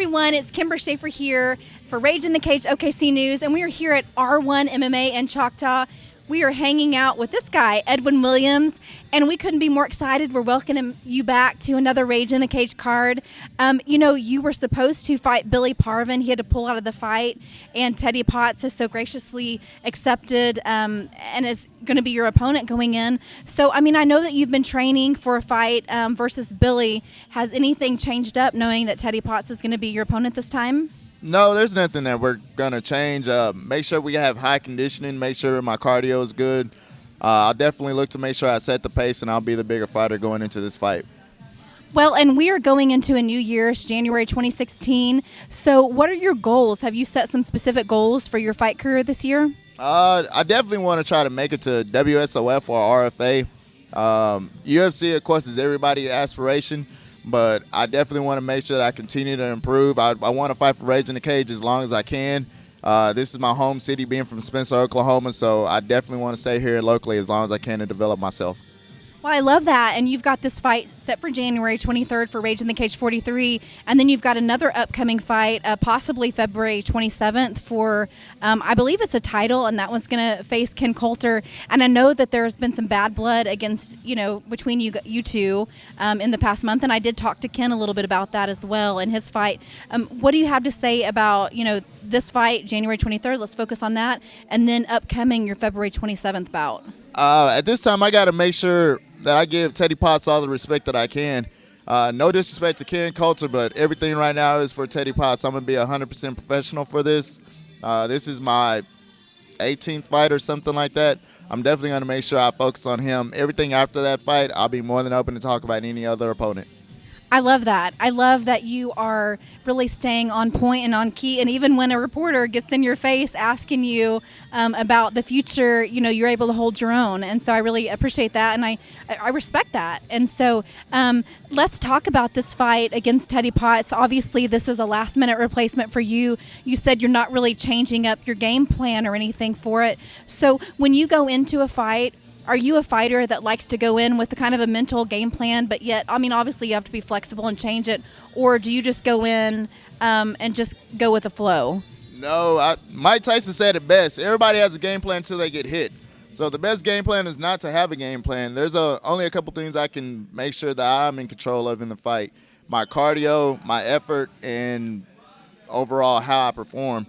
everyone. It's Kimber Schaefer here for Rage in the Cage OKC News, and we are here at R1 MMA in Choctaw. We are hanging out with this guy, Edwin Williams, and we couldn't be more excited. We're welcoming you back to another Rage in the Cage card. You were supposed to fight Billy Parvin. He had to pull out of the fight, and Teddy Potts has so graciously accepted and is going to be your opponent going in. So, I know that you've been training for a fight versus Billy. Has anything changed up knowing that Teddy Potts is going to be your opponent this time? No, there's nothing that we're going to change. Make sure we have high conditioning, make sure my cardio is good. I'll definitely look to make sure I set the pace, and I'll be the bigger fighter going into this fight. Well, and we are going into a new year, it's January 2016. So what are your goals? Have you set some specific goals for your fight career this year? I definitely want to try to make it to WSOF or RFA. UFC, of course, is everybody's aspiration. But I definitely want to make sure that I continue to improve. I want to fight for Rage in the Cage as long as I can. This is my home city, being from Spencer, Oklahoma, so I definitely want to stay here locally as long as I can and develop myself. Well, I love that. And you've got this fight set for January 23rd for Rage in the Cage 43. And then you've got another upcoming fight, possibly February 27th for, I believe it's a title, and that one's going to face Ken Coulter. And I know that there's been some bad blood against, between you two in the past month. And I did talk to Ken a little bit about that as well in his fight. What do you have to say about, this fight, January 23rd? Let's focus on that. And then upcoming your February 27th bout. At this time, I got to make sure that I give Teddy Potts all the respect that I can. No disrespect to Ken Coulter, but everything right now is for Teddy Potts. I'm going to be 100% professional for this. This is my 18th fight or something like that. I'm definitely going to make sure I focus on him. Everything after that fight, I'll be more than open to talk about any other opponent. I love that. I love that you are really staying on point and on key. And even when a reporter gets in your face asking you about the future, you're able to hold your own. And so I really appreciate that. And I respect that. And so let's talk about this fight against Teddy Potts. Obviously, this is a last-minute replacement for you. You said you're not really changing up your game plan or anything for it. So when you go into a fight, are you a fighter that likes to go in with a kind of a mental game plan, but yet, obviously you have to be flexible and change it, or do you just go in and just go with the flow? No, Mike Tyson said it best. Everybody has a game plan until they get hit. So the best game plan is not to have a game plan. There's only a couple things I can make sure that I'm in control of in the fight. My cardio, my effort, and overall how I perform.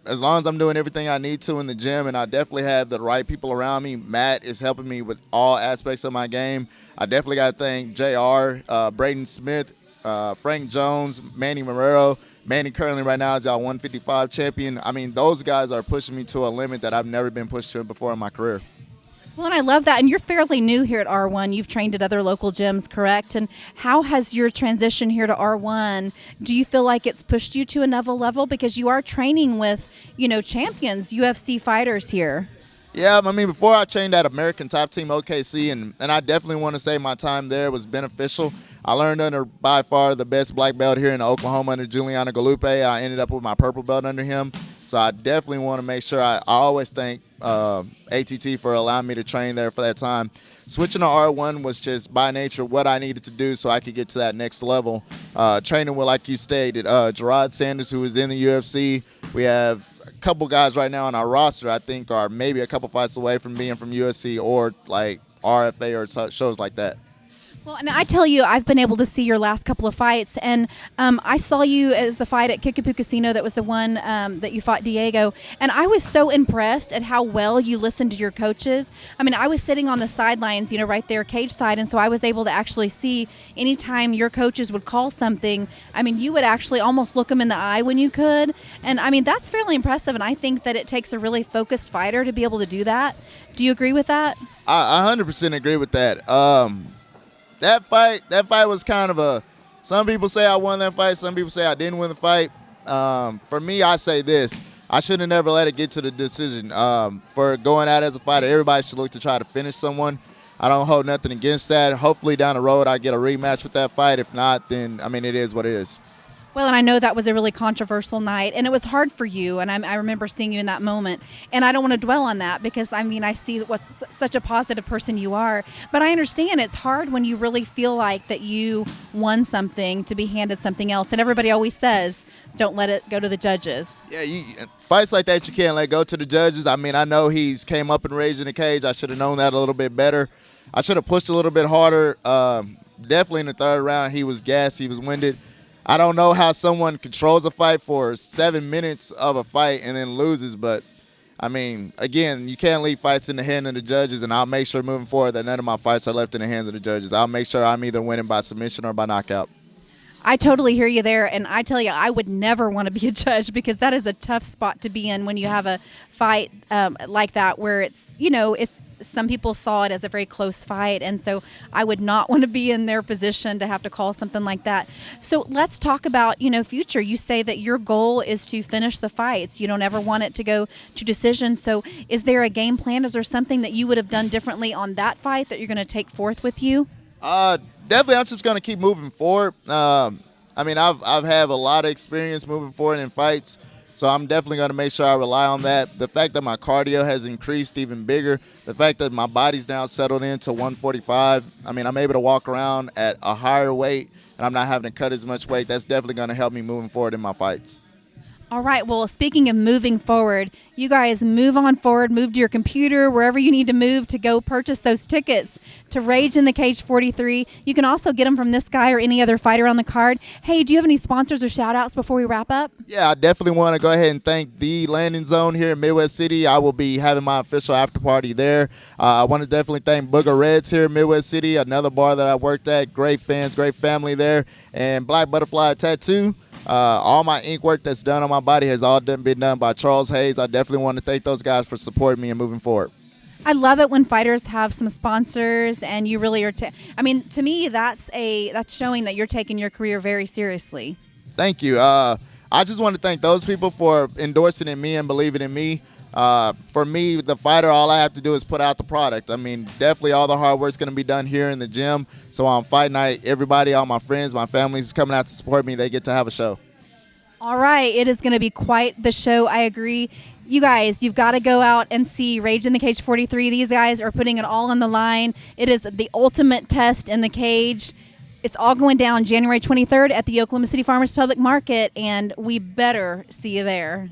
As long as I'm doing everything I need to in the gym, and I definitely have the right people around me. Matt is helping me with all aspects of my game. I definitely got to thank JR, Braden Smith, Frank Jones, Manny Marrero. Manny currently right now is our 155 champion. Those guys are pushing me to a limit that I've never been pushed to before in my career. Well, and I love that. And you're fairly new here at R1. You've trained at other local gyms, correct? And how has your transition here to R1, do you feel like it's pushed you to another level? Because you are training with, champions, UFC fighters here. Yeah, before I trained at American Top Team OKC, and I definitely want to say my time there was beneficial. I learned under by far the best black belt here in Oklahoma under Juliano Galupe. I ended up with my purple belt under him. So I definitely want to make sure I always thank ATT for allowing me to train there for that time. Switching to R1 was just by nature what I needed to do so I could get to that next level. Training with, like you stated, Gerard Sanders, who is in the UFC. We have a couple guys right now on our roster I think are maybe a couple fights away from being from UFC or like RFA or shows like that. Well, and I tell you, I've been able to see your last couple of fights, and I saw you as the fight at Kickapoo Casino. That was the one that you fought Diego, and I was so impressed at how well you listened to your coaches. I was sitting on the sidelines, right there, cage side, and so I was able to actually see anytime your coaches would call something, you would actually almost look them in the eye when you could, and that's fairly impressive, and I think that it takes a really focused fighter to be able to do that. Do you agree with that? I 100% agree with that. That fight was kind of some people say I won that fight, some people say I didn't win the fight. For me, I say this. I should have never let it get to the decision. For going out as a fighter, everybody should look to try to finish someone. I don't hold nothing against that. Hopefully down the road I get a rematch with that fight. If not, then, it is what it is. Well, and I know that was a really controversial night, and it was hard for you. And I remember seeing you in that moment. And I don't want to dwell on that because, I mean, I see what such a positive person you are. But I understand it's hard when you really feel like that you won something to be handed something else. And everybody always says, don't let it go to the judges. Yeah, fights like that you can't let go to the judges. I mean, I know he's came up and raged in the cage. I should have known that a little bit better. I should have pushed a little bit harder. Definitely in the third round, he was gassed. He was winded. I don't know how someone controls a fight for 7 minutes of a fight and then loses, but, I mean, again, you can't leave fights in the hand of the judges, and I'll make sure moving forward that none of my fights are left in the hands of the judges. I'll make sure I'm either winning by submission or by knockout. I totally hear you there, and I tell you, I would never want to be a judge because that is a tough spot to be in when you have a fight like that where it's, you know, some people saw it as a very close fight, and so I would not want to be in their position to have to call something like that. So let's talk about, you know, future. You say that your goal is to finish the fights. You don't ever want it to go to decision. So is there a game plan? Is there something that you would have done differently on that fight that you're going to take forth with you? Definitely, I'm just going to keep moving forward. I mean, I've had a lot of experience moving forward in fights, so I'm definitely going to make sure I rely on that. The fact that my cardio has increased even bigger, the fact that my body's now settled into 145, I mean, I'm able to walk around at a higher weight, and I'm not having to cut as much weight. That's definitely going to help me moving forward in my fights. All right. Well, speaking of moving forward, you guys move on forward, move to your computer, wherever you need to move to go purchase those tickets to Rage in the Cage 43. You can also get them from this guy or any other fighter on the card. Hey, do you have any sponsors or shout outs before we wrap up? Yeah, I definitely want to go ahead and thank the Landing Zone here in Midwest City. I will be having my official after party there. I want to definitely thank Booger Reds here in Midwest City, another bar that I worked at. Great fans, great family there. And Black Butterfly Tattoo. All my ink work that's done on my body has all been done by Charles Hayes. I definitely want to thank those guys for supporting me and moving forward. I love it when fighters have some sponsors, and you really are. I mean, to me, that's showing that you're taking your career very seriously. Thank you. I just want to thank those people for endorsing in me and believing in me. For me, the fighter, all I have to do is put out the product. I mean, definitely all the hard work's going to be done here in the gym. So on fight night, everybody, all my friends, my family who's coming out to support me, they get to have a show. All right. It is going to be quite the show. I agree. You guys, you've got to go out and see Rage in the Cage 43. These guys are putting it all on the line. It is the ultimate test in the cage. It's all going down January 23rd at the Oklahoma City Farmers Public Market, and we better see you there.